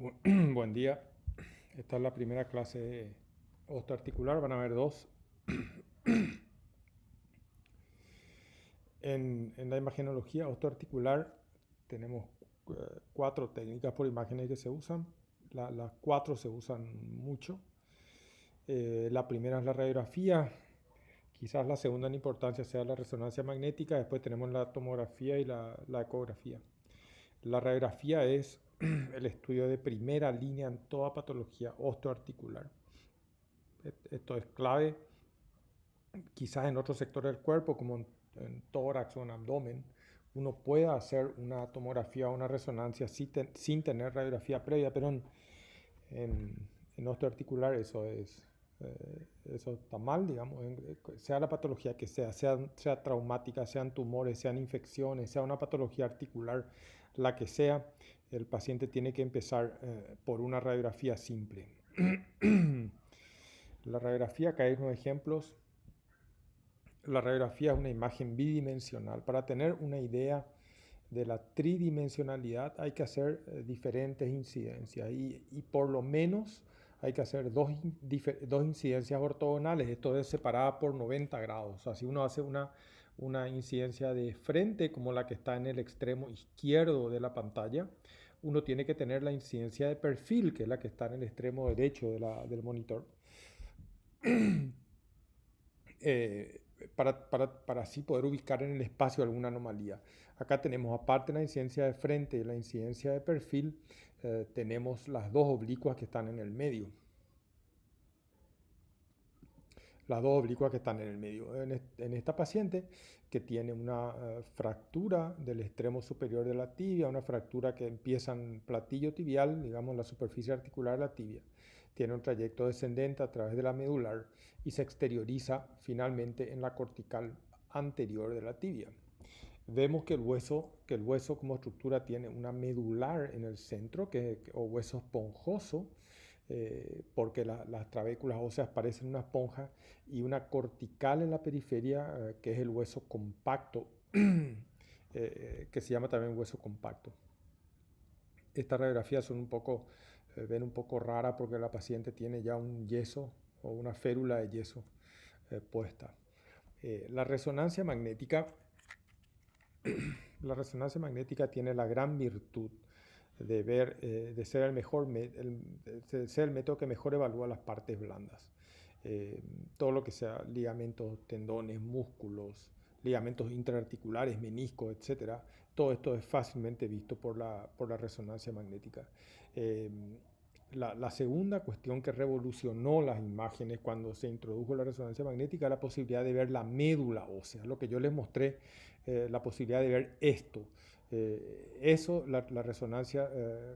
Buen día. Esta es la primera clase de osteoarticular. Van a haber dos. En la imagenología osteoarticular tenemos cuatro técnicas por imágenes que se usan. Las cuatro se usan mucho. La primera es la radiografía. Quizás la segunda en importancia sea la resonancia magnética. Después tenemos la tomografía y la ecografía. La radiografía es el estudio de primera línea en toda patología osteoarticular. Esto es clave, quizás en otros sectores del cuerpo, como en tórax o en abdomen, uno pueda hacer una tomografía o una resonancia sin tener radiografía previa, pero en osteoarticular eso está mal, digamos, sea la patología que sea traumática, sean tumores, sean infecciones, sea una patología articular, la que sea, el paciente tiene que empezar por una radiografía simple. La radiografía, acá hay unos ejemplos. La radiografía es una imagen bidimensional. Para tener una idea de la tridimensionalidad hay que hacer diferentes incidencias y por lo menos hay que hacer dos incidencias ortogonales. Esto es separada por 90 grados. O sea, si uno hace una incidencia de frente como la que está en el extremo izquierdo de la pantalla, uno tiene que tener la incidencia de perfil, que es la que está en el extremo derecho del monitor. eh, para así poder ubicar en el espacio alguna anomalía. Acá tenemos, aparte de la incidencia de frente y la incidencia de perfil, tenemos las dos oblicuas que están en el medio. Las dos oblicuas que están en el medio. En esta paciente que tiene una fractura del extremo superior de la tibia, una fractura que empieza en platillo tibial, digamos la superficie articular de la tibia, tiene un trayecto descendente a través de la medular y se exterioriza finalmente en la cortical anterior de la tibia. Vemos que el hueso como estructura tiene una medular en el centro, o hueso esponjoso, porque las trabéculas óseas parecen una esponja, y una cortical en la periferia, que es el hueso compacto, que se llama también hueso compacto. Estas radiografías ven un poco rara porque la paciente tiene ya un yeso o una férula de yeso puesta. La resonancia magnética tiene la gran virtud de ser el método que mejor evalúa las partes blandas. Todo lo que sea ligamentos, tendones, músculos, ligamentos intraarticulares, meniscos, etcétera, todo esto es fácilmente visto por la resonancia magnética. La segunda cuestión que revolucionó las imágenes cuando se introdujo la resonancia magnética es la posibilidad de ver la médula ósea, lo que yo les mostré, la posibilidad de ver esto. La resonancia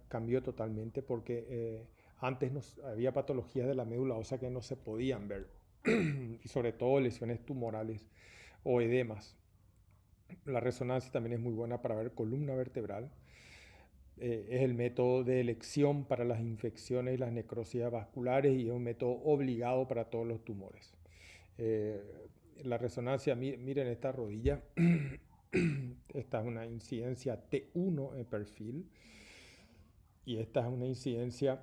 cambió totalmente porque antes había patologías de la médula ósea que no se podían ver, y sobre todo lesiones tumorales o edemas. La resonancia también es muy buena para ver columna vertebral. Es el método de elección para las infecciones y las necrosis vasculares y es un método obligado para todos los tumores. Eh, la resonancia, miren esta rodilla, esta es una incidencia T1 en perfil y esta es una incidencia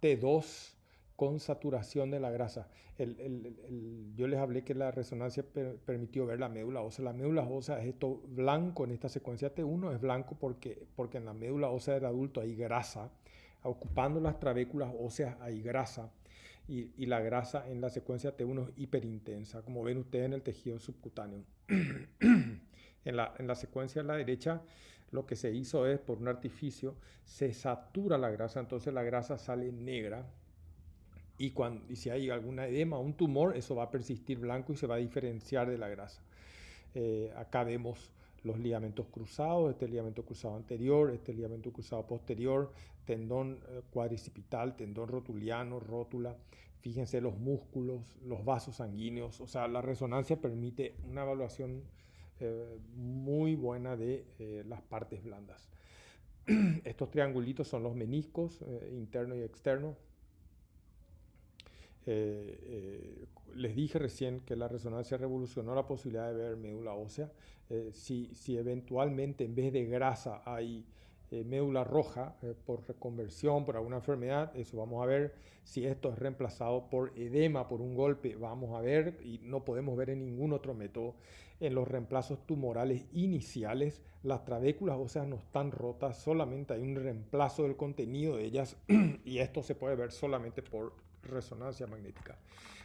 T2 con saturación de la grasa. Yo les hablé que la resonancia permitió ver la médula ósea. La médula ósea es esto blanco en esta secuencia T1, es blanco porque en la médula ósea del adulto hay grasa. Ocupando las trabéculas óseas hay grasa y la grasa en la secuencia T1 es hiperintensa, como ven ustedes en el tejido subcutáneo. En la secuencia de la derecha, lo que se hizo es, por un artificio, se satura la grasa, entonces la grasa sale negra. Y si hay alguna edema o un tumor, eso va a persistir blanco y se va a diferenciar de la grasa. Acá vemos los ligamentos cruzados, este ligamento cruzado anterior, este ligamento cruzado posterior, tendón cuadricipital, tendón rotuliano, rótula. Fíjense los músculos, los vasos sanguíneos. O sea, la resonancia permite una evaluación muy buena de las partes blandas. Estos triangulitos son los meniscos, interno y externo. Les dije recién que la resonancia revolucionó la posibilidad de ver médula ósea. Si eventualmente en vez de grasa hay médula roja por reconversión, por alguna enfermedad, eso vamos a ver. Si esto es reemplazado por edema, por un golpe, vamos a ver, y no podemos ver en ningún otro método. En los reemplazos tumorales iniciales, las trabéculas óseas no están rotas, solamente hay un reemplazo del contenido de ellas y esto se puede ver solamente por resonancia magnética.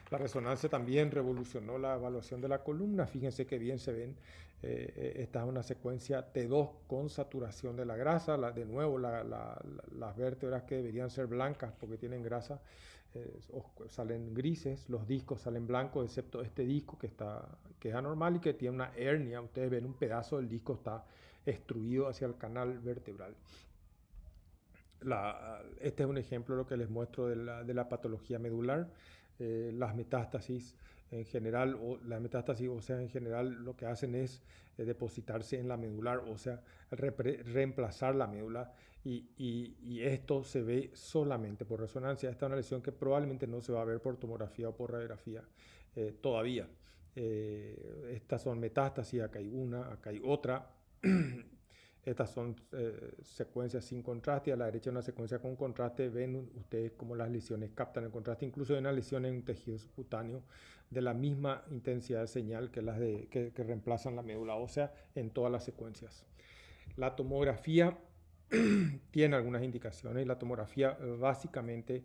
La resonancia también revolucionó la evaluación de la columna. Fíjense que bien se ven. Esta es una secuencia T2 con saturación de la grasa. De nuevo, las vértebras que deberían ser blancas porque tienen grasa salen grises, los discos salen blancos, excepto este disco que es anormal y que tiene una hernia. Ustedes ven un pedazo del disco está extruido hacia el canal vertebral. Este es un ejemplo de lo que les muestro de la patología medular. Las metástasis en general, o las metástasis óseas en general, lo que hacen es depositarse en la medular ósea, reemplazar la médula, y esto se ve solamente por resonancia. Esta es una lesión que probablemente no se va a ver por tomografía o por radiografía todavía. Estas son metástasis, acá hay una, acá hay otra. Estas son secuencias sin contraste. A la derecha una secuencia con contraste. Ven ustedes cómo las lesiones captan el contraste. Incluso hay una lesión en un tejido subcutáneo de la misma intensidad de señal que las que reemplazan la médula ósea en todas las secuencias. La tomografía tiene algunas indicaciones. La tomografía básicamente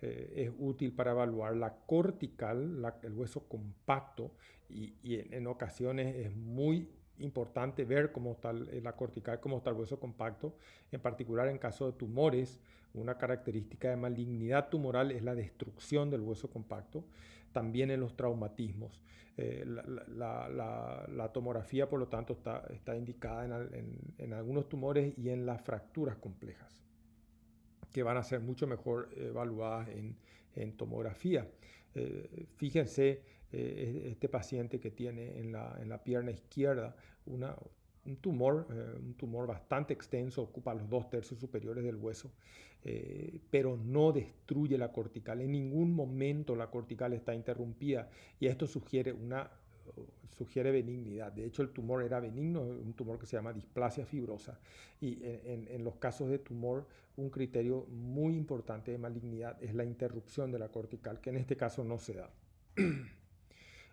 es útil para evaluar la cortical, el hueso compacto, y en ocasiones es muy importante ver cómo está la cortical, cómo está el hueso compacto, en particular en caso de tumores. Una característica de malignidad tumoral es la destrucción del hueso compacto, también en los traumatismos. La tomografía, por lo tanto, está indicada en algunos tumores y en las fracturas complejas, que van a ser mucho mejor evaluadas en tomografía. Fíjense este paciente que tiene en la pierna izquierda un tumor bastante extenso, ocupa los 2/3 superiores del hueso, pero no destruye la cortical. En ningún momento la cortical está interrumpida, y esto sugiere benignidad. De hecho, el tumor era benigno, un tumor que se llama displasia fibrosa. Y en los casos de tumor, un criterio muy importante de malignidad es la interrupción de la cortical, que en este caso no se da.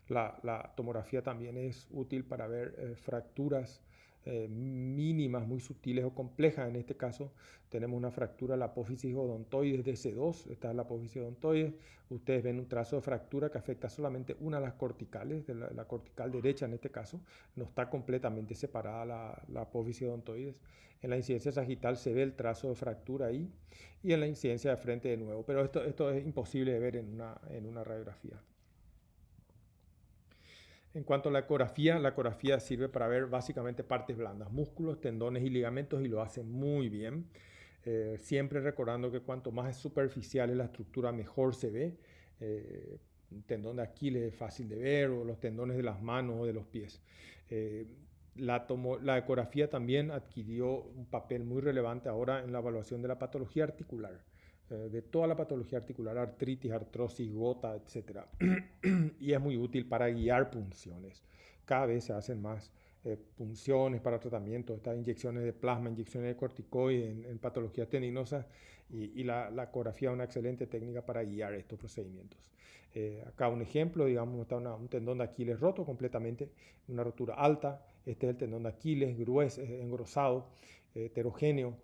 La tomografía también es útil para ver fracturas mínimas, muy sutiles o complejas. En este caso tenemos una fractura de la apófisis odontoides de C2. Esta es la apófisis odontoides. Ustedes ven un trazo de fractura que afecta solamente una de las corticales, de la cortical derecha en este caso. No está completamente separada la apófisis odontoides. En la incidencia sagital se ve el trazo de fractura ahí, y en la incidencia de frente de nuevo. Pero esto es imposible de ver en una radiografía. En cuanto a la ecografía sirve para ver básicamente partes blandas, músculos, tendones y ligamentos, y lo hace muy bien. Siempre recordando que cuanto más superficial es la estructura, mejor se ve. Un tendón de Aquiles es fácil de ver, o los tendones de las manos o de los pies. La ecografía también adquirió un papel muy relevante ahora en la evaluación de la patología articular, de toda la patología articular, artritis, artrosis, gota, etc. Y es muy útil para guiar punciones. Cada vez se hacen más punciones para tratamiento, estas inyecciones de plasma, inyecciones de corticoides en patologías tendinosas, y la ecografía es una excelente técnica para guiar estos procedimientos. Acá un ejemplo, digamos, está un tendón de Aquiles roto completamente, una rotura alta. Este es el tendón de Aquiles, grueso, engrosado, heterogéneo.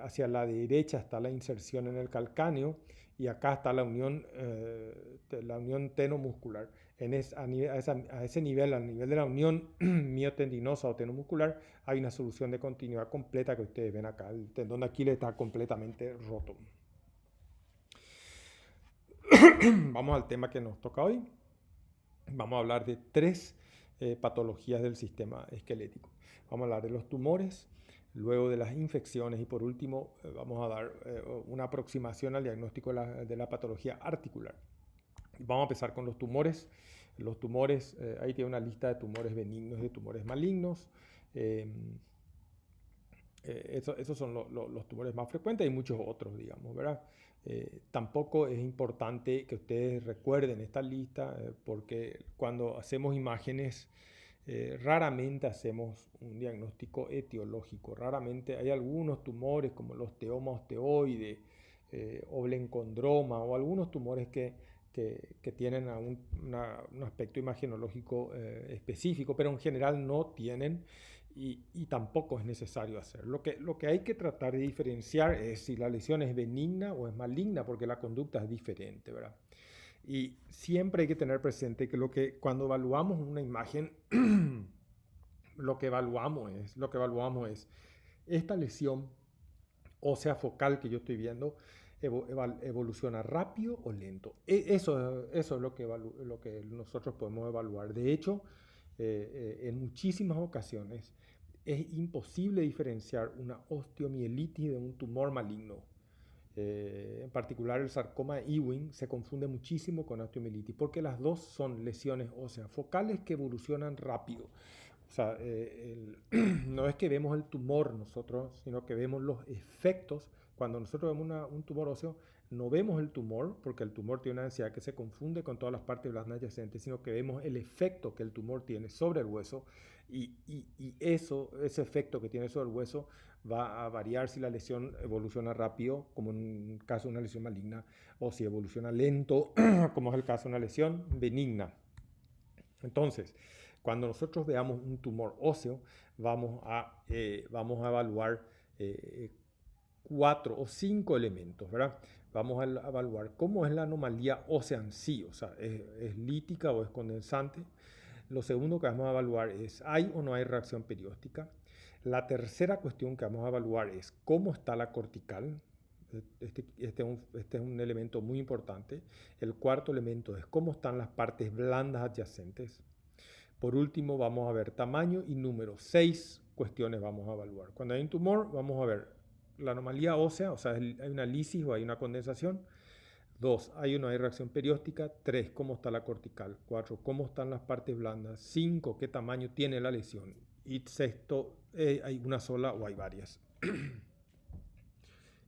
Hacia la derecha está la inserción en el calcáneo, y acá está la unión tenomuscular. A ese nivel, al nivel de la unión miotendinosa o tenomuscular, hay una solución de continuidad completa que ustedes ven acá. El tendón de Aquiles está completamente roto. Vamos al tema que nos toca hoy. Vamos a hablar de 3 patologías del sistema esquelético. Vamos a hablar de los tumores, luego de las infecciones, y por último vamos a dar una aproximación al diagnóstico de la patología articular. Vamos a empezar con los tumores. Los tumores, ahí tiene una lista de tumores benignos y de tumores malignos. Esos son los tumores más frecuentes. Hay muchos otros, digamos, ¿verdad? Tampoco es importante que ustedes recuerden esta lista, porque cuando hacemos imágenes Raramente hacemos un diagnóstico etiológico. Raramente hay algunos tumores como el osteoma osteoide, oblencondroma o algunos tumores que tienen un aspecto imagenológico específico, pero en general no tienen y tampoco es necesario hacer. Lo que hay que tratar de diferenciar es si la lesión es benigna o es maligna, porque la conducta es diferente, ¿verdad? Y siempre hay que tener presente que cuando evaluamos una imagen, lo que evaluamos es esta lesión ósea focal que yo estoy viendo evoluciona rápido o lento. Eso es lo que nosotros podemos evaluar. De hecho, en muchísimas ocasiones es imposible diferenciar una osteomielitis de un tumor maligno. En particular el sarcoma de Ewing se confunde muchísimo con osteomielitis porque las dos son lesiones óseas focales que evolucionan rápido. O sea, no es que vemos el tumor nosotros, sino que vemos los efectos. Cuando nosotros vemos un tumor óseo, no vemos el tumor, porque el tumor tiene una densidad que se confunde con todas las partes blandas adyacentes, sino que vemos el efecto que el tumor tiene sobre el hueso y ese efecto que tiene sobre el hueso va a variar si la lesión evoluciona rápido, como en el caso de una lesión maligna, o si evoluciona lento, como es el caso de una lesión benigna. Entonces, cuando nosotros veamos un tumor óseo, vamos a evaluar 4 o 5 elementos, ¿verdad? Vamos a evaluar cómo es la anomalía ósea en sí, o sea, es lítica o es condensante. Lo segundo que vamos a evaluar es, ¿hay o no hay reacción perióstica? La tercera cuestión que vamos a evaluar es cómo está la cortical. Este es un elemento muy importante. El cuarto elemento es cómo están las partes blandas adyacentes. Por último, vamos a ver tamaño y número. 6 cuestiones vamos a evaluar. Cuando hay un tumor, vamos a ver la anomalía ósea, o sea, hay una lisis o hay una condensación. 2, hay una reacción perióstica. 3, cómo está la cortical. 4, cómo están las partes blandas. 5, qué tamaño tiene la lesión. Y sexto, hay una sola o hay varias.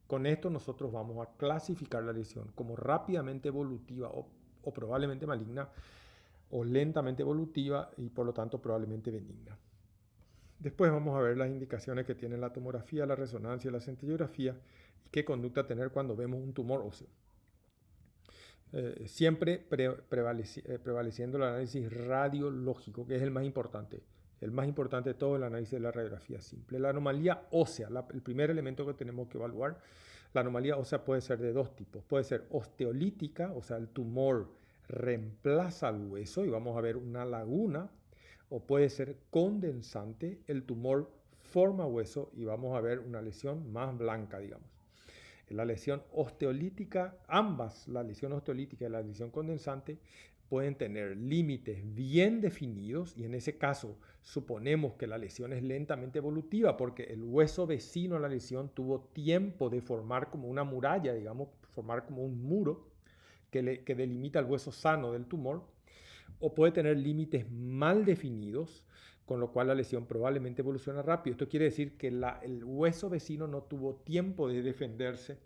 Con esto nosotros vamos a clasificar la lesión como rápidamente evolutiva o probablemente maligna, o lentamente evolutiva y por lo tanto probablemente benigna. Después vamos a ver las indicaciones que tiene la tomografía, la resonancia y la cintilografía y qué conducta tener cuando vemos un tumor óseo. Siempre prevaleciendo el análisis radiológico, que es el más importante. El más importante de todo es el análisis de la radiografía simple. La anomalía ósea, el primer elemento que tenemos que evaluar, la anomalía ósea puede ser de dos tipos. Puede ser osteolítica, o sea, el tumor reemplaza al hueso y vamos a ver una laguna, o puede ser condensante, el tumor forma hueso y vamos a ver una lesión más blanca, digamos. La lesión osteolítica, ambas, la lesión osteolítica y la lesión condensante, pueden tener límites bien definidos y en ese caso suponemos que la lesión es lentamente evolutiva porque el hueso vecino a la lesión tuvo tiempo de formar como una muralla, digamos, formar como un muro que delimita el hueso sano del tumor, o puede tener límites mal definidos, con lo cual la lesión probablemente evoluciona rápido. Esto quiere decir que el hueso vecino no tuvo tiempo de defenderse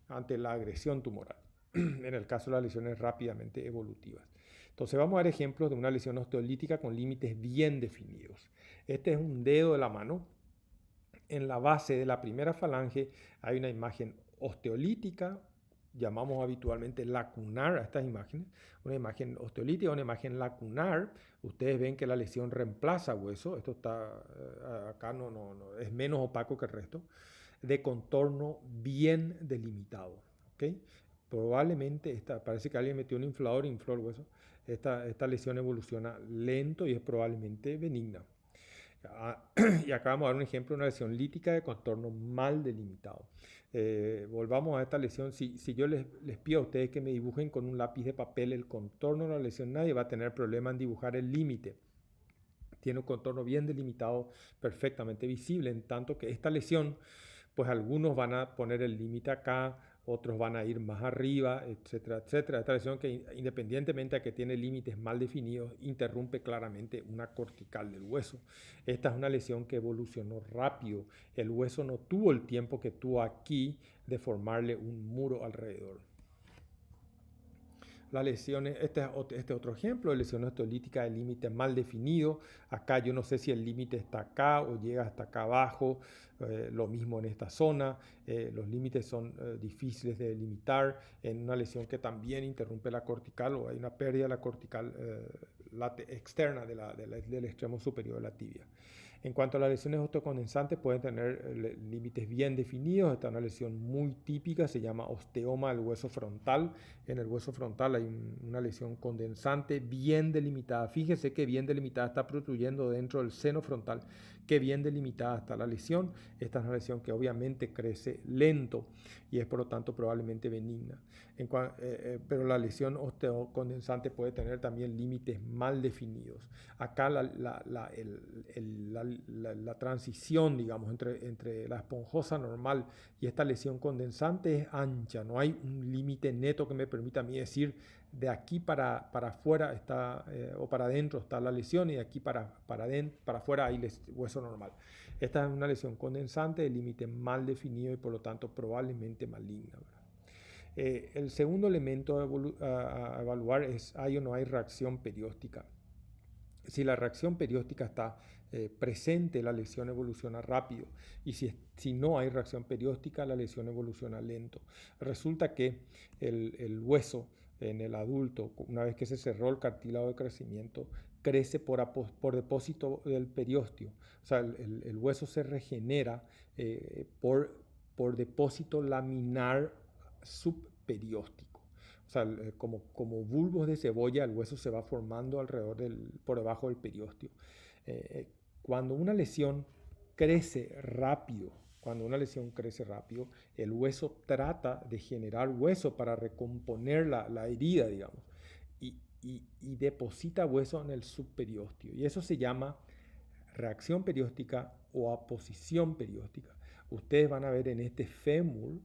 ante la agresión tumoral, en el caso de las lesiones rápidamente evolutivas. Entonces vamos a ver ejemplos de una lesión osteolítica con límites bien definidos. Este es un dedo de la mano. En la base de la primera falange hay una imagen osteolítica, llamamos habitualmente lacunar a estas imágenes, una imagen osteolítica, una imagen lacunar. Ustedes ven que la lesión reemplaza hueso, esto está acá no, es menos opaco que el resto, de contorno bien delimitado. ¿Okay? Probablemente, parece que alguien metió un inflador y infló el hueso, esta lesión evoluciona lento y es probablemente benigna. Y acá vamos a dar un ejemplo de una lesión lítica de contorno mal delimitado. Volvamos a esta lesión. Si yo les pido a ustedes que me dibujen con un lápiz de papel el contorno de la lesión, nadie va a tener problema en dibujar el límite. Tiene un contorno bien delimitado, perfectamente visible, en tanto que esta lesión, pues algunos van a poner el límite acá, otros van a ir más arriba, etcétera, etcétera. Esta lesión que independientemente a que tiene límites mal definidos, interrumpe claramente una cortical del hueso. Esta es una lesión que evolucionó rápido. El hueso no tuvo el tiempo que tuvo aquí de formarle un muro alrededor. las lesiones, este es otro ejemplo de lesiones osteolíticas de límite mal definido. Acá yo no sé si el límite está acá o llega hasta acá abajo, lo mismo en esta zona. Los límites son difíciles de delimitar en una lesión que también interrumpe la cortical o hay una pérdida de la cortical externa del extremo superior de la tibia. En cuanto a las lesiones osteocondensantes, pueden tener límites bien definidos. Esta es una lesión muy típica, se llama osteoma del hueso frontal. En el hueso frontal hay una lesión condensante bien delimitada. Fíjese que bien delimitada está protrudiendo dentro del seno frontal. Qué bien delimitada está la lesión. Esta es una lesión que obviamente crece lento y es por lo tanto probablemente benigna. Pero la lesión osteocondensante puede tener también límites mal definidos. Acá la transición, digamos, entre la esponjosa normal y esta lesión condensante es ancha. No hay un límite neto que me permita a mí decir de aquí para afuera está, o para adentro está la lesión y de aquí para afuera hay hueso normal. Esta es una lesión condensante de límite mal definido y por lo tanto probablemente maligna, ¿verdad? El segundo elemento a evaluar es hay o no hay reacción perióstica. Si la reacción perióstica está presente, la lesión evoluciona rápido y si no hay reacción perióstica, la lesión evoluciona lento. Resulta que el hueso en el adulto, una vez que se cerró el cartílago de crecimiento, crece por depósito del periósteo. O sea, el hueso se regenera por depósito laminar subperióstico. O sea, como bulbos de cebolla, el hueso se va formando por debajo del periósteo. Cuando una lesión crece rápido, el hueso trata de generar hueso para recomponer la herida, digamos, y deposita hueso en el subperiósteo. Y eso se llama reacción perióstica o aposición perióstica. Ustedes van a ver en este fémur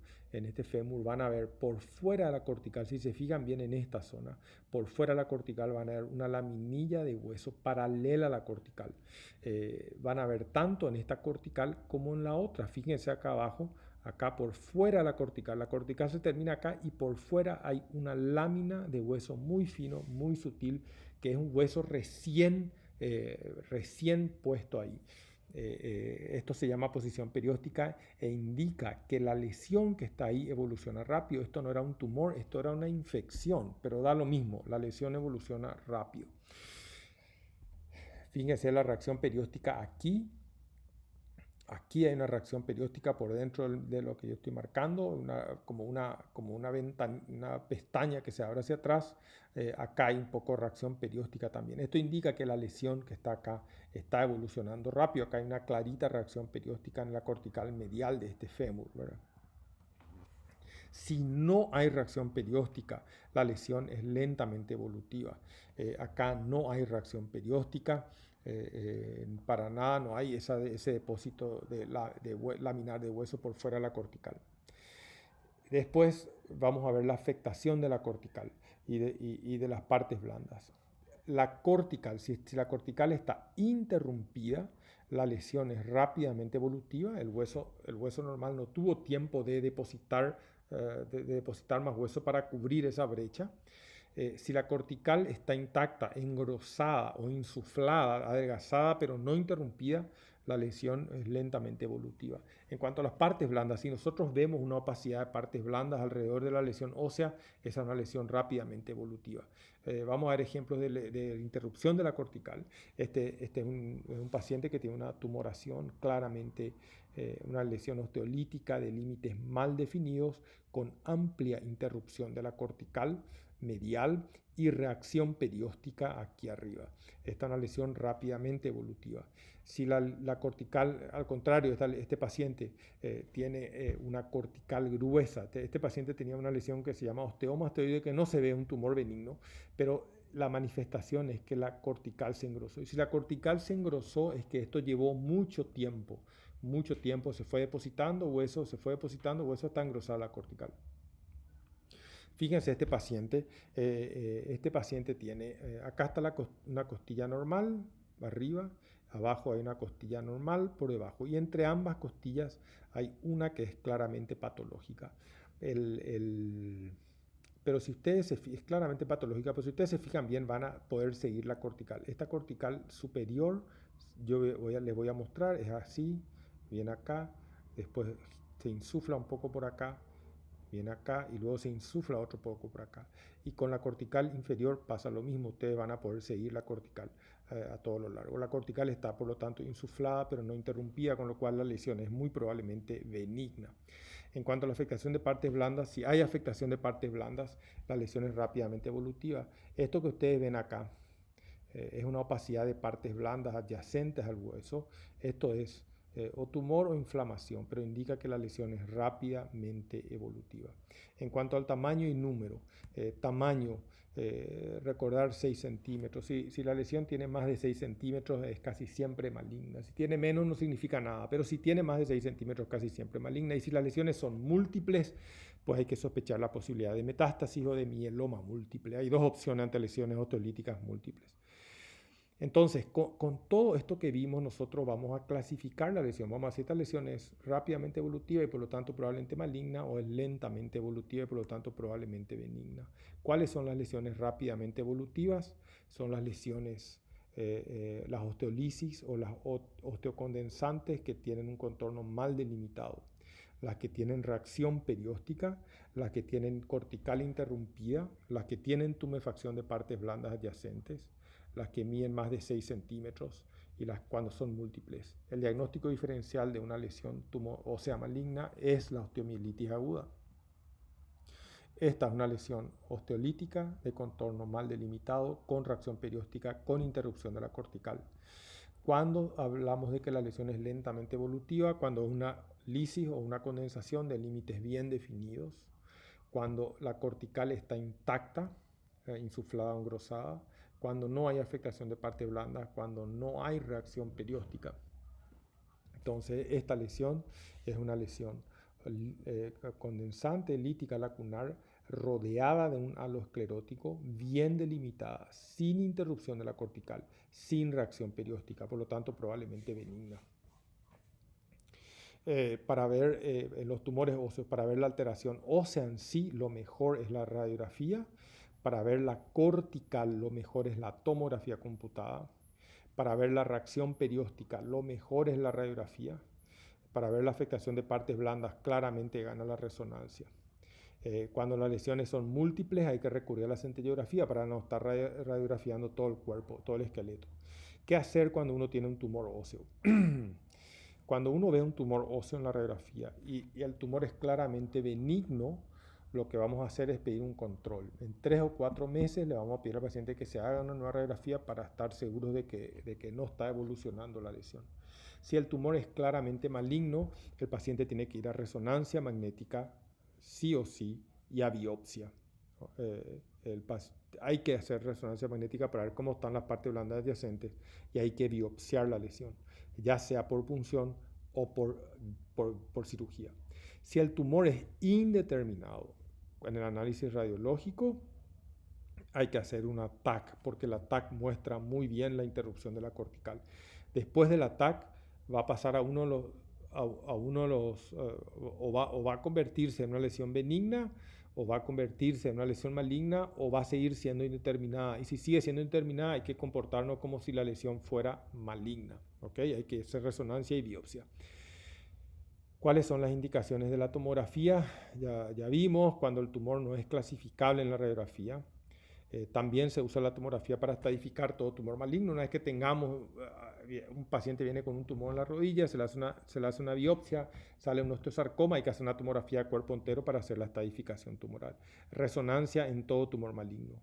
van a ver por fuera de la cortical, si se fijan bien en esta zona, por fuera de la cortical van a ver una laminilla de hueso paralela a la cortical. Van a ver tanto en esta cortical como en la otra. Fíjense acá abajo, acá por fuera de la cortical se termina acá y por fuera hay una lámina de hueso muy fino, muy sutil, que es un hueso recién puesto ahí. Esto se llama posición perióstica e indica que la lesión que está ahí evoluciona rápido. Esto no era un tumor, esto era una infección, pero da lo mismo, la lesión evoluciona rápido. Fíjense la reacción perióstica aquí. Aquí hay una reacción perióstica por dentro de lo que yo estoy marcando, como una pestaña que se abre hacia atrás. Acá hay un poco de reacción perióstica también. Esto indica que la lesión que está acá está evolucionando rápido. Acá hay una clarita reacción perióstica en la cortical medial de este fémur, ¿verdad? Si no hay reacción perióstica, la lesión es lentamente evolutiva. Acá no hay reacción perióstica. Para nada no hay ese depósito laminar de hueso por fuera de la cortical. Después vamos a ver la afectación de la cortical y de las partes blandas. La cortical, si la cortical está interrumpida, la lesión es rápidamente evolutiva. El hueso normal no tuvo tiempo de depositar más hueso para cubrir esa brecha. Si la cortical está intacta, engrosada o insuflada, adelgazada pero no interrumpida, la lesión es lentamente evolutiva. En cuanto a las partes blandas, si nosotros vemos una opacidad de partes blandas alrededor de la lesión ósea, esa es una lesión rápidamente evolutiva. Vamos a ver ejemplos de interrupción de la cortical. Este es un paciente que tiene una tumoración, claramente una lesión osteolítica de límites mal definidos, con amplia interrupción de la cortical medial y reacción perióstica aquí arriba. Esta es una lesión rápidamente evolutiva. Si la cortical, al contrario, este paciente tiene una cortical gruesa, este paciente tenía una lesión que se llama osteoma asteroide, que no se ve un tumor benigno, pero la manifestación es que la cortical se engrosó. Y si la cortical se engrosó, es que esto llevó mucho tiempo, se fue depositando hueso hasta engrosar la cortical. Fíjense este paciente tiene, acá está una costilla normal, arriba, abajo hay una costilla normal por debajo y entre ambas costillas hay una que es claramente patológica. Pero pero si ustedes es claramente patológica, pero si ustedes se fijan bien van a poder seguir la cortical. Esta cortical superior, les voy a mostrar, es así, viene acá, después se insufla un poco por acá, viene acá y luego se insufla otro poco por acá. Y con la cortical inferior pasa lo mismo, ustedes van a poder seguir la cortical a todo lo largo. La cortical está por lo tanto insuflada pero no interrumpida, con lo cual la lesión es muy probablemente benigna. En cuanto a la afectación de partes blandas, si hay afectación de partes blandas, la lesión es rápidamente evolutiva. Esto que ustedes ven acá es una opacidad de partes blandas adyacentes al hueso. Esto es o tumor o inflamación, pero indica que la lesión es rápidamente evolutiva. En cuanto al tamaño y número, recordar 6 centímetros. Si la lesión tiene más de 6 centímetros es casi siempre maligna. Si tiene menos no significa nada, pero si tiene más de 6 centímetros casi siempre maligna. Y si las lesiones son múltiples, pues hay que sospechar la posibilidad de metástasis o de mieloma múltiple. Hay dos opciones ante lesiones osteolíticas múltiples. Entonces, con todo esto que vimos, nosotros vamos a clasificar la lesión. Vamos a decir, esta lesión es rápidamente evolutiva y por lo tanto probablemente maligna, o es lentamente evolutiva y por lo tanto probablemente benigna. ¿Cuáles son las lesiones rápidamente evolutivas? Son las lesiones, las osteolisis o las osteocondensantes que tienen un contorno mal delimitado. Las que tienen reacción perióstica, las que tienen cortical interrumpida, las que tienen tumefacción de partes blandas adyacentes, las que miden más de 6 centímetros y las cuando son múltiples. El diagnóstico diferencial de una lesión ósea maligna es la osteomielitis aguda. Esta es una lesión osteolítica de contorno mal delimitado, con reacción perióstica, con interrupción de la cortical. Cuando hablamos de que la lesión es lentamente evolutiva, cuando es una lisis o una condensación de límites bien definidos, cuando la cortical está intacta, insuflada o engrosada, cuando no hay afectación de partes blandas, cuando no hay reacción perióstica. Entonces, esta lesión es una lesión condensante lítica lacunar rodeada de un halo esclerótico bien delimitada, sin interrupción de la cortical, sin reacción perióstica, por lo tanto probablemente benigna. Para ver los tumores óseos, para ver la alteración ósea en sí, lo mejor es la radiografía. Para ver la cortical, lo mejor es la tomografía computada. Para ver la reacción perióstica, lo mejor es la radiografía. Para ver la afectación de partes blandas, claramente gana la resonancia. Cuando las lesiones son múltiples, hay que recurrir a la centellografía para no estar radiografiando todo el cuerpo, todo el esqueleto. ¿Qué hacer cuando uno tiene un tumor óseo? Cuando uno ve un tumor óseo en la radiografía y el tumor es claramente benigno, lo que vamos a hacer es pedir un control. En 3 o 4 meses le vamos a pedir al paciente que se haga una nueva radiografía para estar seguros de que no está evolucionando la lesión. Si el tumor es claramente maligno, el paciente tiene que ir a resonancia magnética sí o sí y a biopsia. Hay que hacer resonancia magnética para ver cómo están las partes blandas adyacentes y hay que biopsiar la lesión, ya sea por punción o por cirugía. Si el tumor es indeterminado, en el análisis radiológico hay que hacer una TAC, porque la TAC muestra muy bien la interrupción de la cortical. Después de la TAC va a pasar a uno de los, o va a convertirse en una lesión benigna, o va a convertirse en una lesión maligna, o va a seguir siendo indeterminada. Y si sigue siendo indeterminada, hay que comportarnos como si la lesión fuera maligna. ¿Okay? Hay que hacer resonancia y biopsia. ¿Cuáles son las indicaciones de la tomografía? Ya vimos cuando el tumor no es clasificable en la radiografía. También se usa la tomografía para estadificar todo tumor maligno. Una vez que tengamos, un paciente viene con un tumor en la rodilla, se le hace una biopsia, sale un osteosarcoma, hay que hacer una tomografía de cuerpo entero para hacer la estadificación tumoral. Resonancia en todo tumor maligno.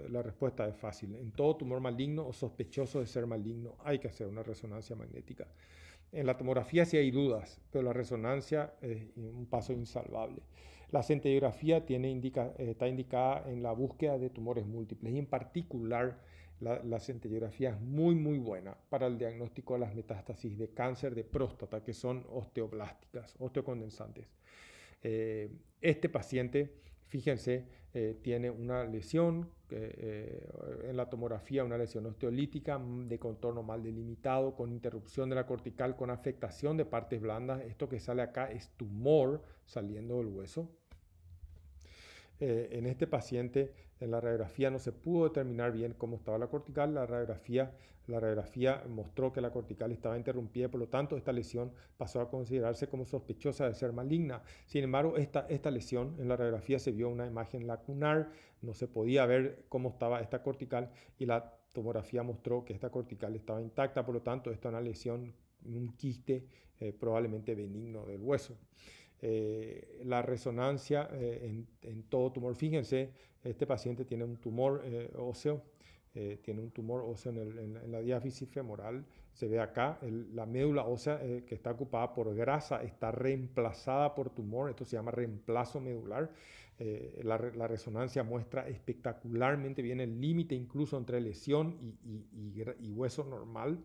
La respuesta es fácil. En todo tumor maligno o sospechoso de ser maligno hay que hacer una resonancia magnética. En la tomografía sí hay dudas, pero la resonancia es un paso insalvable. La centellografía está indicada en la búsqueda de tumores múltiples y en particular la centellografía es muy buena para el diagnóstico de las metástasis de cáncer de próstata que son osteoblásticas, osteocondensantes. Este paciente, fíjense, tiene una lesión en la tomografía, una lesión osteolítica de contorno mal delimitado, con interrupción de la cortical, con afectación de partes blandas. Esto que sale acá es tumor saliendo del hueso. En este paciente, en la radiografía no se pudo determinar bien cómo estaba la cortical. La radiografía mostró que la cortical estaba interrumpida, por lo tanto, esta lesión pasó a considerarse como sospechosa de ser maligna. Sin embargo, esta lesión en la radiografía se vio una imagen lacunar, no se podía ver cómo estaba esta cortical y la tomografía mostró que esta cortical estaba intacta, por lo tanto, esta es una lesión, un quiste probablemente benigno del hueso. La resonancia en todo tumor. Fíjense, este paciente tiene un tumor óseo, en la diáfisis femoral. Se ve acá, la médula ósea que está ocupada por grasa está reemplazada por tumor. Esto se llama reemplazo medular. La resonancia muestra espectacularmente bien el límite incluso entre lesión y hueso normal,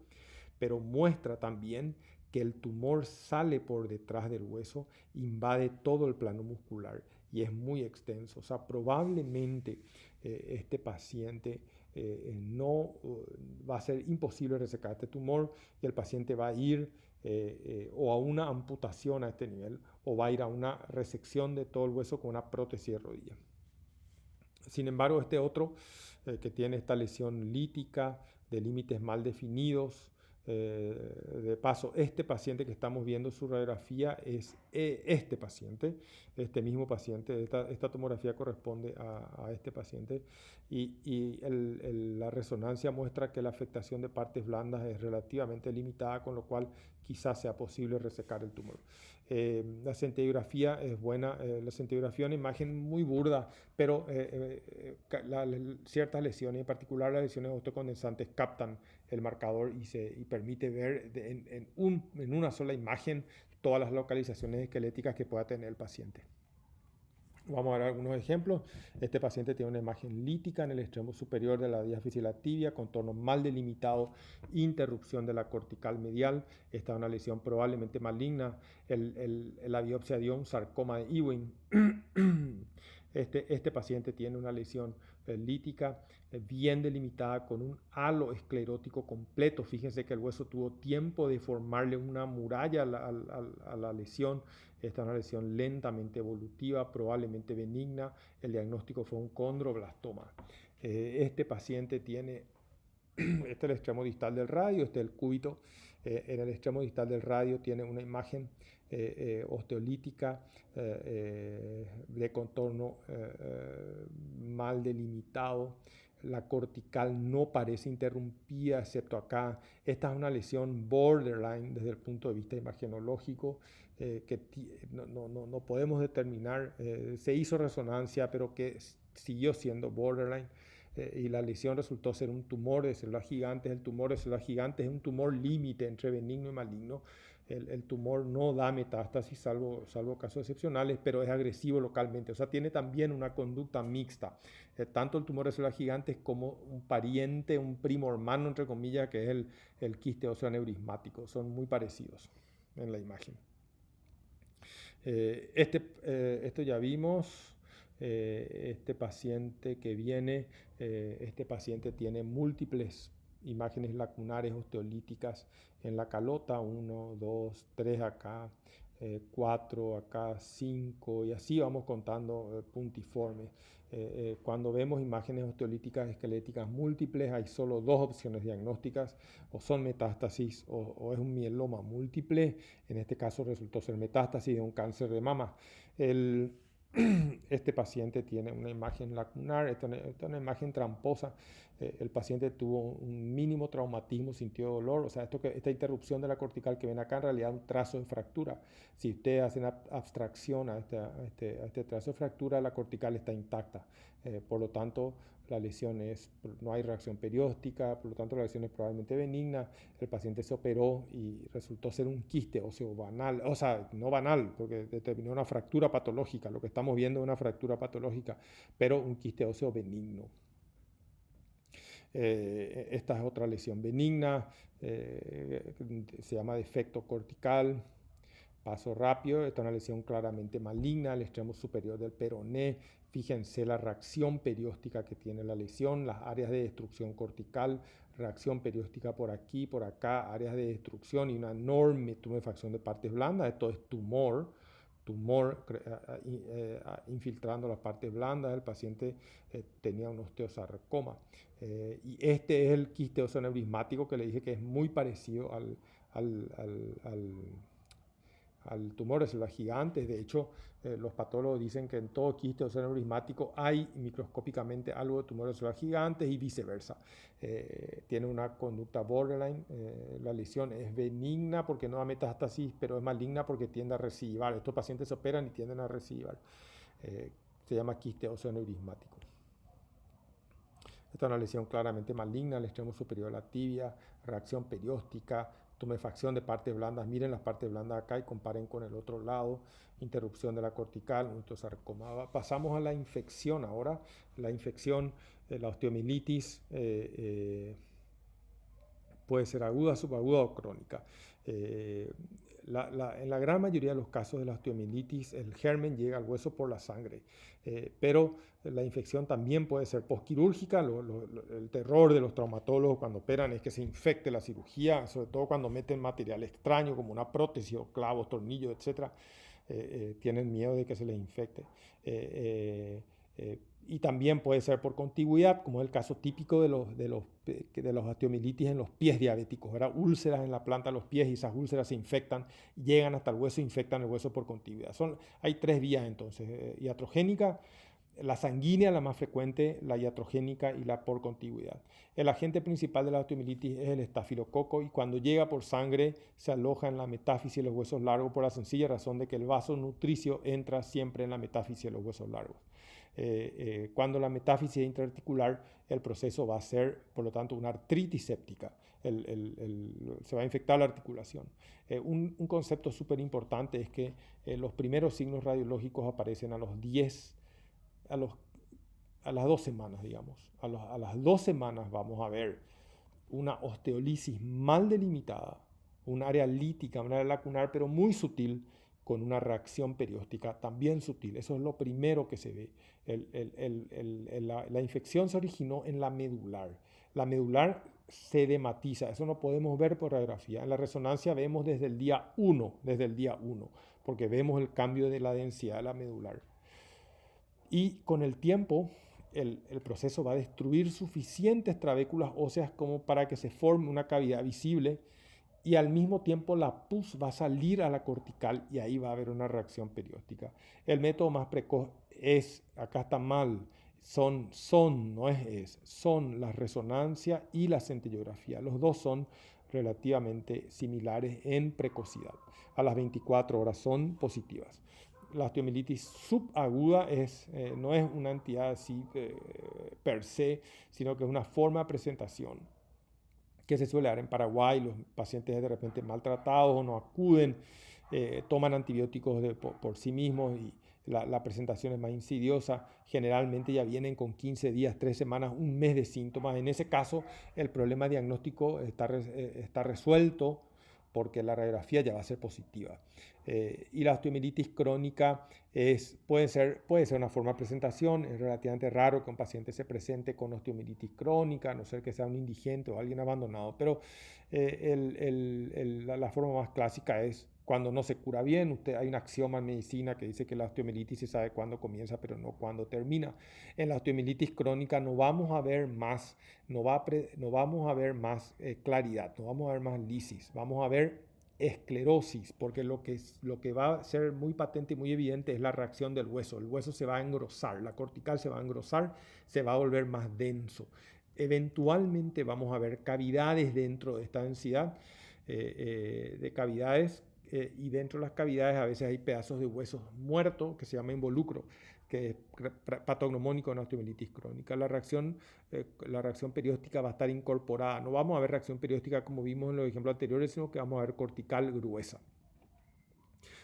pero muestra también que el tumor sale por detrás del hueso, invade todo el plano muscular y es muy extenso. O sea, probablemente este paciente no va a ser imposible resecar este tumor y el paciente va a ir o a una amputación a este nivel o va a ir a una resección de todo el hueso con una prótesis de rodilla. Sin embargo, este otro que tiene esta lesión lítica de límites mal definidos, de paso, este paciente que estamos viendo su radiografía es este mismo paciente, esta tomografía corresponde a este paciente y la resonancia muestra que la afectación de partes blandas es relativamente limitada, con lo cual quizás sea posible resecar el tumor. La scintigrafía es buena, la scintigrafía es una imagen muy burda, pero ciertas lesiones, en particular las lesiones osteocondensantes, captan el marcador y permite ver en una sola imagen todas las localizaciones esqueléticas que pueda tener el paciente. Vamos a ver algunos ejemplos. Este paciente tiene una imagen lítica en el extremo superior de la diáfisis y la tibia, contorno mal delimitado, interrupción de la cortical medial. Esta es una lesión probablemente maligna. La biopsia dio un sarcoma de Ewing. Este paciente tiene una lesión lítica bien delimitada con un halo esclerótico completo. Fíjense que el hueso tuvo tiempo de formarle una muralla a la lesión. Esta es una lesión lentamente evolutiva, probablemente benigna. El diagnóstico fue un condroblastoma. Este paciente tiene, este es el extremo distal del radio, este es el cúbito. En el extremo distal del radio tiene una imagen osteolítica de contorno mal delimitado. La cortical no parece interrumpida, excepto acá. Esta es una lesión borderline desde el punto de vista imagenológico, que no podemos determinar. Se hizo resonancia, pero que siguió siendo borderline. Y la lesión resultó ser un tumor de células gigantes. El tumor de células gigantes es un tumor límite entre benigno y maligno. El tumor no da metástasis, salvo casos excepcionales, pero es agresivo localmente. O sea, tiene también una conducta mixta. Tanto el tumor de células gigantes como un pariente, un primo hermano, entre comillas, que es el quiste óseo aneurismático. Son muy parecidos en la imagen. Esto ya vimos. Este paciente que viene, este paciente tiene múltiples imágenes lacunares osteolíticas en la calota, 1, 2, 3 acá, 4 acá, 5 y así vamos contando puntiformes. Cuando vemos imágenes osteolíticas esqueléticas múltiples, hay solo dos opciones diagnósticas: o son metástasis o es un mieloma múltiple. En este caso resultó ser metástasis de un cáncer de mama. Este paciente tiene una imagen lacunar, esta es una imagen tramposa. El paciente tuvo un mínimo traumatismo, sintió dolor. O sea, esta interrupción de la cortical que ven acá en realidad es un trazo de fractura. Si ustedes hacen abstracción a este trazo de fractura, la cortical está intacta. Por lo tanto, la lesión no hay reacción perióstica, por lo tanto la lesión es probablemente benigna. El paciente se operó y resultó ser un quiste óseo banal, o sea, no banal, porque determinó una fractura patológica. Lo que estamos viendo es una fractura patológica, pero un quiste óseo benigno. Esta es otra lesión benigna, se llama defecto cortical. Paso rápido, esta es una lesión claramente maligna, el extremo superior del peroné. Fíjense la reacción perióstica que tiene la lesión, las áreas de destrucción cortical, reacción perióstica por aquí, por acá, áreas de destrucción y una enorme tumefacción de partes blandas. Esto es tumor tumor infiltrando las partes blandas. El paciente tenía un osteosarcoma. Y este es el quiste osteoneurismático que le dije que es muy parecido al, al al tumor de células gigantes. De hecho, los patólogos dicen que en todo quiste osteoneurismático hay microscópicamente algo de tumor de células gigantes y viceversa. Tiene una conducta borderline. La lesión es benigna porque no da metástasis, pero es maligna porque tiende a recidivar. Estos pacientes se operan y tienden a recidivar. Se llama quiste osteoneurismático. Esta es una lesión claramente maligna al extremo superior de la tibia, reacción perióstica, tumefacción de partes blandas. Miren las partes blandas acá y comparen con el otro lado. Interrupción de la cortical, un osteosarcoma. Pasamos a la infección ahora. La infección, la osteomielitis, puede ser aguda, subaguda o crónica. En la gran mayoría de los casos de la osteomielitis, el germen llega al hueso por la sangre, pero la infección también puede ser postquirúrgica. El terror de los traumatólogos cuando operan es que se infecte la cirugía, sobre todo cuando meten material extraño como una prótesis o clavos, tornillos, etc. Tienen miedo de que se les infecte. Y también puede ser por contigüidad, como es el caso típico de los osteomielitis en los pies diabéticos, ¿verdad? Úlceras en la planta de los pies y esas úlceras se infectan, llegan hasta el hueso e infectan el hueso por contigüidad. Hay tres vías entonces, iatrogénica, la sanguínea, la más frecuente, la iatrogénica y la por contigüidad. El agente principal de la osteomielitis es el estafilococo y cuando llega por sangre se aloja en la metáfisis de los huesos largos por la sencilla razón de que el vaso nutricio entra siempre en la metáfisis de los huesos largos. Cuando la metáfisis es intraarticular, el proceso va a ser, por lo tanto, una artritis séptica. Se va a infectar la articulación. Un concepto súper importante es que los primeros signos radiológicos aparecen a las 2 semanas, digamos. A las 2 semanas vamos a ver una osteolisis mal delimitada, un área lítica, un área lacunar, pero muy sutil, con una reacción perióstica también sutil. Eso es lo primero que se ve. La infección se originó en la medular. La medular se edematiza, eso no podemos ver por radiografía. En la resonancia vemos desde el día 1, porque vemos el cambio de la densidad de la medular. Y con el tiempo, el proceso va a destruir suficientes trabéculas óseas como para que se forme una cavidad visible y al mismo tiempo la pus va a salir a la cortical y ahí va a haber una reacción perióstica. El método más precoz es, acá está mal, son la resonancia y la centellografía. Los dos son relativamente similares en precocidad. A las 24 horas son positivas. La osteomielitis subaguda no es una entidad así per se, sino que es una forma de presentación que se suele dar en Paraguay. Los pacientes de repente maltratados o no acuden, toman antibióticos por sí mismos y la presentación es más insidiosa. Generalmente ya vienen con 15 días, 3 semanas, un mes de síntomas. En ese caso, el problema diagnóstico está resuelto porque la radiografía ya va a ser positiva. Y la osteomielitis crónica puede ser una forma de presentación. Es relativamente raro que un paciente se presente con osteomielitis crónica, a no ser que sea un indigente o alguien abandonado, pero la forma más clásica es cuando no se cura bien. Hay un axioma en medicina que dice que la osteomielitis se sabe cuándo comienza, pero no cuándo termina. En la osteomielitis crónica no vamos a ver más, no vamos a ver más claridad, no vamos a ver más lisis, vamos a ver esclerosis, porque lo que va a ser muy patente y muy evidente es la reacción del hueso. El hueso se va a engrosar, la cortical se va a engrosar, se va a volver más denso. Eventualmente vamos a ver cavidades dentro de esta densidad de cavidades y dentro de las cavidades a veces hay pedazos de huesos muertos que se llama involucro, que es patognomónico en osteomielitis crónica. La reacción perióstica va a estar incorporada. No vamos a ver reacción perióstica como vimos en los ejemplos anteriores, sino que vamos a ver cortical gruesa.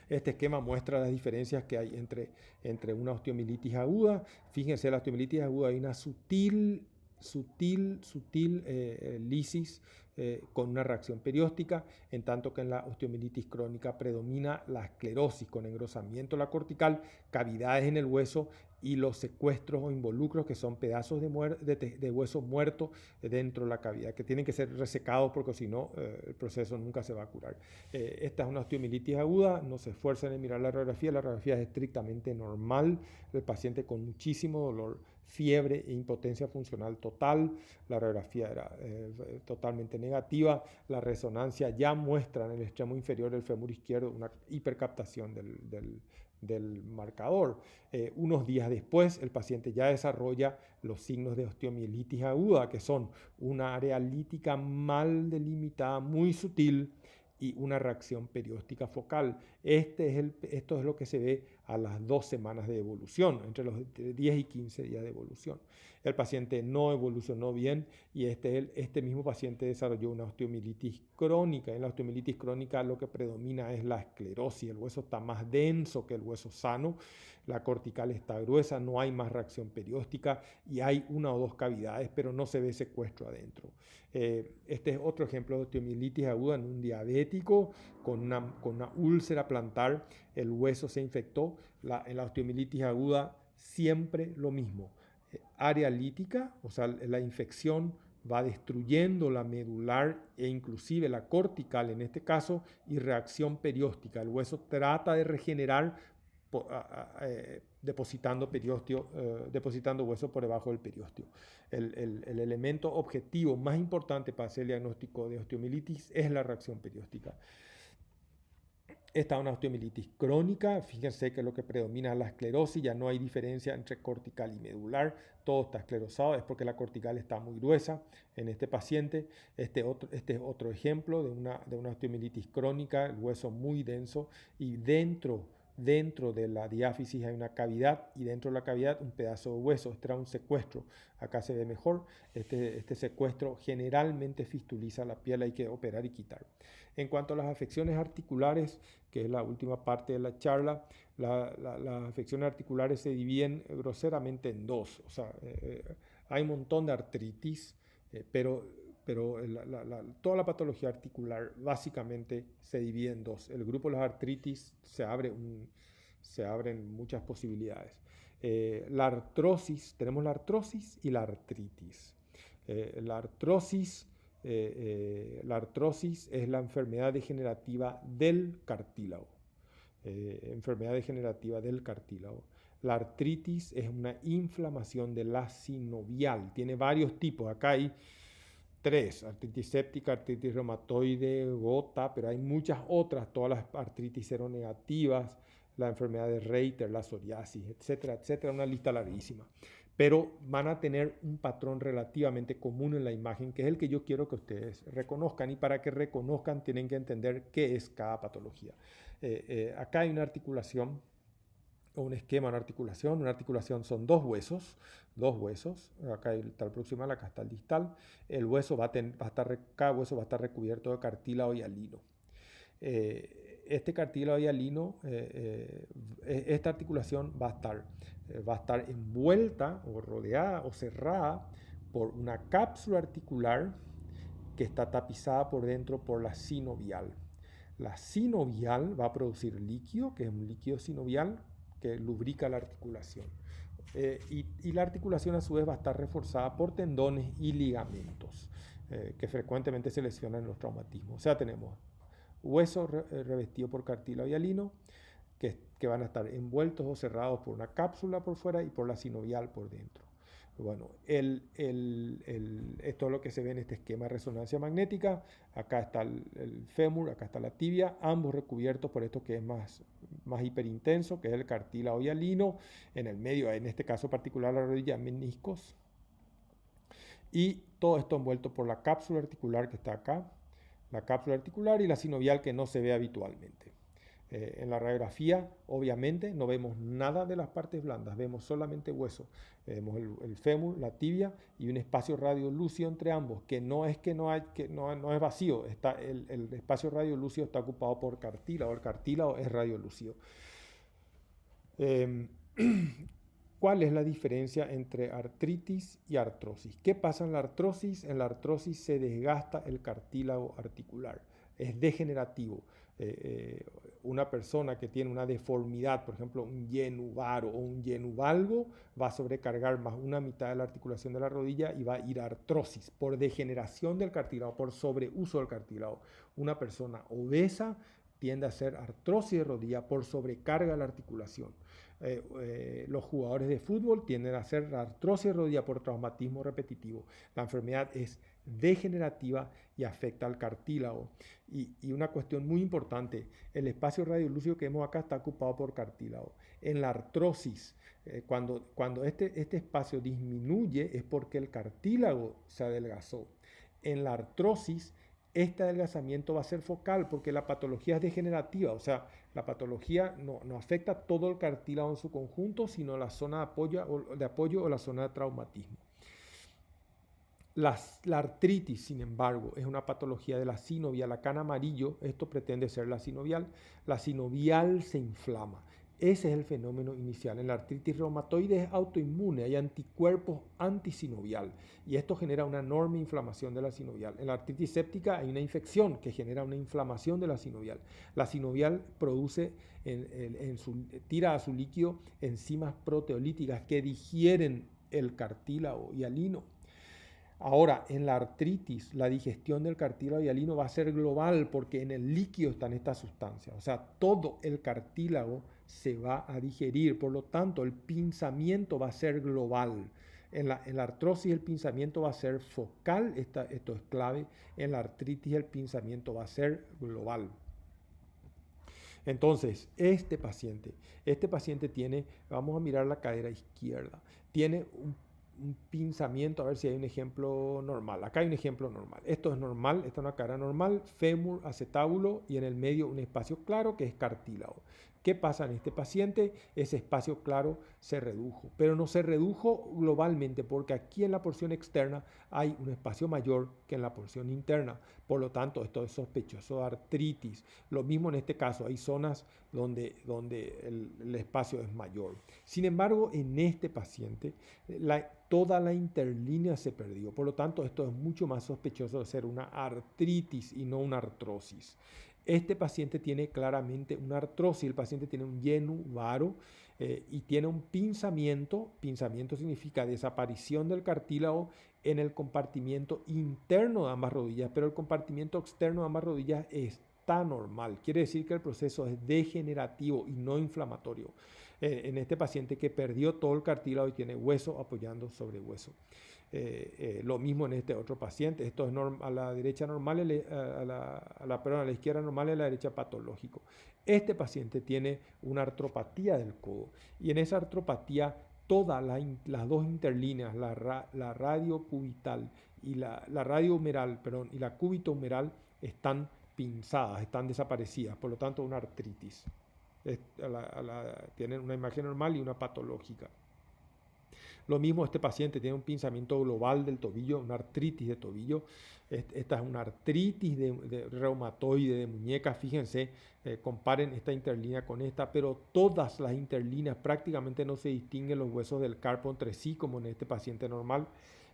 Este esquema muestra las diferencias que hay entre una osteomielitis aguda. Fíjense, la osteomielitis aguda hay una sutil lisis con una reacción perióstica, en tanto que en la osteomielitis crónica predomina la esclerosis con engrosamiento de la cortical, cavidades en el hueso y los secuestros o involucros, que son pedazos de hueso muerto dentro de la cavidad, que tienen que ser resecados porque si no el proceso nunca se va a curar. Esta es una osteomielitis aguda, no se esfuercen en mirar la radiografía es estrictamente normal, el paciente con muchísimo dolor, fiebre e impotencia funcional total, la radiografía era totalmente negativa, la resonancia ya muestra en el extremo inferior del fémur izquierdo una hipercaptación del marcador. Unos días después, el paciente ya desarrolla los signos de osteomielitis aguda, que son una área lítica mal delimitada, muy sutil, y una reacción perióstica focal. Esto es lo que se ve a las 2 semanas de evolución, entre los 10 y 15 días de evolución. El paciente no evolucionó bien y este mismo paciente desarrolló una osteomielitis crónica. En la osteomielitis crónica lo que predomina es la esclerosis. El hueso está más denso que el hueso sano, la cortical está gruesa, no hay más reacción perióstica y hay 1 o 2 cavidades, pero no se ve secuestro adentro. Este es otro ejemplo de osteomielitis aguda en un diabético con una úlcera plantar. El hueso se infectó. En la osteomielitis aguda siempre lo mismo. Área lítica, o sea, la infección va destruyendo la medular e inclusive la cortical en este caso, y reacción perióstica. El hueso trata de regenerar depositando hueso por debajo del periósteo. El elemento objetivo más importante para hacer el diagnóstico de osteomielitis es la reacción perióstica. Esta es una osteomielitis crónica. Fíjense que lo que predomina es la esclerosis, ya no hay diferencia entre cortical y medular, todo está esclerosado, es porque la cortical está muy gruesa en este paciente. Este es otro ejemplo de una osteomielitis crónica, el hueso muy denso y dentro de la diáfisis hay una cavidad y dentro de la cavidad un pedazo de hueso. Este era un secuestro. Acá se ve mejor. Este secuestro generalmente fistuliza la piel, hay que operar y quitar. En cuanto a las afecciones articulares, que es la última parte de la charla, las afecciones articulares se dividen groseramente en 2. O sea, hay un montón de artritis, pero toda la patología articular básicamente se divide en 2. El grupo de las artritis se abren muchas posibilidades. La artrosis, tenemos la artrosis y la artritis. La artrosis es la enfermedad degenerativa del cartílago. Enfermedad degenerativa del cartílago. La artritis es una inflamación de la sinovial. Tiene varios tipos. Acá hay 3, artritis séptica, artritis reumatoide, gota, pero hay muchas otras, todas las artritis seronegativas, la enfermedad de Reiter, la psoriasis, etcétera, etcétera, una lista larguísima. Pero van a tener un patrón relativamente común en la imagen, que es el que yo quiero que ustedes reconozcan, y para que reconozcan tienen que entender qué es cada patología. Acá hay una articulación, o un esquema, una articulación son dos huesos, acá está el proximal, acá está el distal. El hueso cada hueso va a estar recubierto de cartílago hialino. Este cartílago hialino, esta articulación va a estar envuelta o rodeada o cerrada por una cápsula articular que está tapizada por dentro por la sinovial. La sinovial va a producir líquido, que es un líquido sinovial, que lubrica la articulación. Y la articulación a su vez va a estar reforzada por tendones y ligamentos, que frecuentemente se lesionan en los traumatismos. O sea, tenemos huesos revestidos por cartílago hialino, que van a estar envueltos o cerrados por una cápsula por fuera y por la sinovial por dentro. Bueno, esto es lo que se ve en este esquema de resonancia magnética. Acá está el fémur, acá está la tibia, ambos recubiertos por esto que es más hiperintenso, que es el cartílago hialino. En el medio, en este caso particular, la rodilla, meniscos. Y todo esto envuelto por la cápsula articular que está acá, la cápsula articular y la sinovial, que no se ve habitualmente. En la radiografía, obviamente, no vemos nada de las partes blandas, vemos solamente hueso. Vemos el fémur, la tibia y un espacio radiolúcido entre ambos, que no es vacío, el espacio radiolúcido está ocupado por cartílago, el cartílago es radiolúcido. ¿Cuál es la diferencia entre artritis y artrosis? ¿Qué pasa en la artrosis? En la artrosis se desgasta el cartílago articular, es degenerativo. Una persona que tiene una deformidad, por ejemplo, un yenu varo o un yenu valgo, va a sobrecargar más una mitad de la articulación de la rodilla y va a ir a artrosis por degeneración del cartílago, por sobreuso del cartílago. Una persona obesa tiende a hacer artrosis de rodilla por sobrecarga de la articulación. Los jugadores de fútbol tienden a hacer artrosis de rodilla por traumatismo repetitivo. La enfermedad es degenerativa y afecta al cartílago. Y una cuestión muy importante, el espacio radiolúcido que vemos acá está ocupado por cartílago. En la artrosis, cuando este espacio disminuye es porque el cartílago se adelgazó. En la artrosis, este adelgazamiento va a ser focal porque la patología es degenerativa, o sea, la patología no afecta todo el cartílago en su conjunto, sino la zona de apoyo o la zona de traumatismo. La artritis, sin embargo, es una patología de la sinovial. Acá en amarillo, esto pretende ser la sinovial. La sinovial se inflama. Ese es el fenómeno inicial. En la artritis reumatoide es autoinmune, hay anticuerpos antisinovial y esto genera una enorme inflamación de la sinovial. En la artritis séptica hay una infección que genera una inflamación de la sinovial. La sinovial produce, tira a su líquido enzimas proteolíticas que digieren el cartílago hialino. Ahora, en la artritis, la digestión del cartílago hialino va a ser global porque en el líquido están estas sustancias. O sea, todo el cartílago se va a digerir. Por lo tanto, el pinzamiento va a ser global. En la artrosis el pinzamiento va a ser focal, esto es clave. En la artritis el pinzamiento va a ser global. Entonces, este paciente tiene, vamos a mirar la cadera izquierda, tiene un pinzamiento, a ver si hay un ejemplo normal. Acá hay un ejemplo normal. Esto es normal, esta es una cara normal, fémur, acetábulo y en el medio un espacio claro que es cartílago. ¿Qué pasa en este paciente? Ese espacio claro se redujo, pero no se redujo globalmente porque aquí en la porción externa hay un espacio mayor que en la porción interna. Por lo tanto, esto es sospechoso de artritis. Lo mismo en este caso, hay zonas donde el espacio es mayor. Sin embargo, en este paciente, toda la interlínea se perdió. Por lo tanto, esto es mucho más sospechoso de ser una artritis y no una artrosis. Este paciente tiene claramente una artrosis, el paciente tiene un yenu varo y tiene un pinzamiento. Pinzamiento significa desaparición del cartílago en el compartimiento interno de ambas rodillas, pero el compartimiento externo de ambas rodillas está normal. Quiere decir que el proceso es degenerativo y no inflamatorio. En este paciente que perdió todo el cartílago y tiene hueso apoyando sobre hueso. Lo mismo en este otro paciente. Esto es a la derecha normal, a la izquierda normal y a la derecha patológico. Este paciente tiene una artropatía del codo y en esa artropatía todas las dos interlíneas, la radiocubital y la radiohumeral, perdón, y la cúbito-humeral están pinzadas, están desaparecidas, por lo tanto una artritis. Tienen una imagen normal y una patológica. Lo mismo este paciente tiene un pinzamiento global del tobillo, una artritis de tobillo. Esta es una artritis de reumatoide de muñeca. Fíjense, comparen esta interlínea con esta, pero todas las interlíneas prácticamente no se distinguen los huesos del carpo entre sí como en este paciente normal.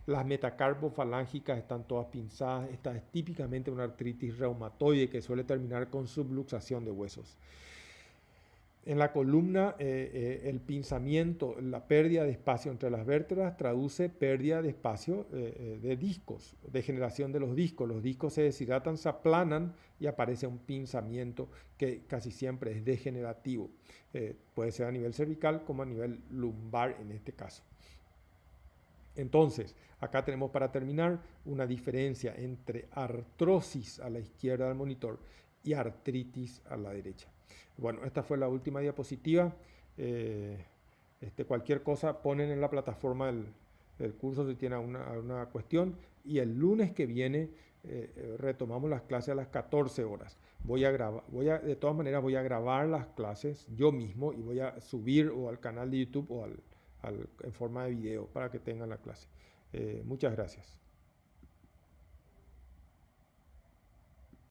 Las metacarpofalángicas están todas pinzadas. Esta es típicamente una artritis reumatoide que suele terminar con subluxación de huesos. En la columna, el pinzamiento, la pérdida de espacio entre las vértebras traduce pérdida de espacio de discos, degeneración de los discos. Los discos se deshidratan, se aplanan y aparece un pinzamiento que casi siempre es degenerativo. Puede ser a nivel cervical como a nivel lumbar en este caso. Entonces, acá tenemos para terminar una diferencia entre artrosis a la izquierda del monitor y artritis a la derecha. Bueno, esta fue la última diapositiva. Cualquier cosa ponen en la plataforma del curso si tienen una cuestión. Y el lunes que viene retomamos las clases a las 14 horas. De todas maneras voy a grabar las clases yo mismo y voy a subir o al canal de YouTube o en forma de video para que tengan la clase. Muchas gracias.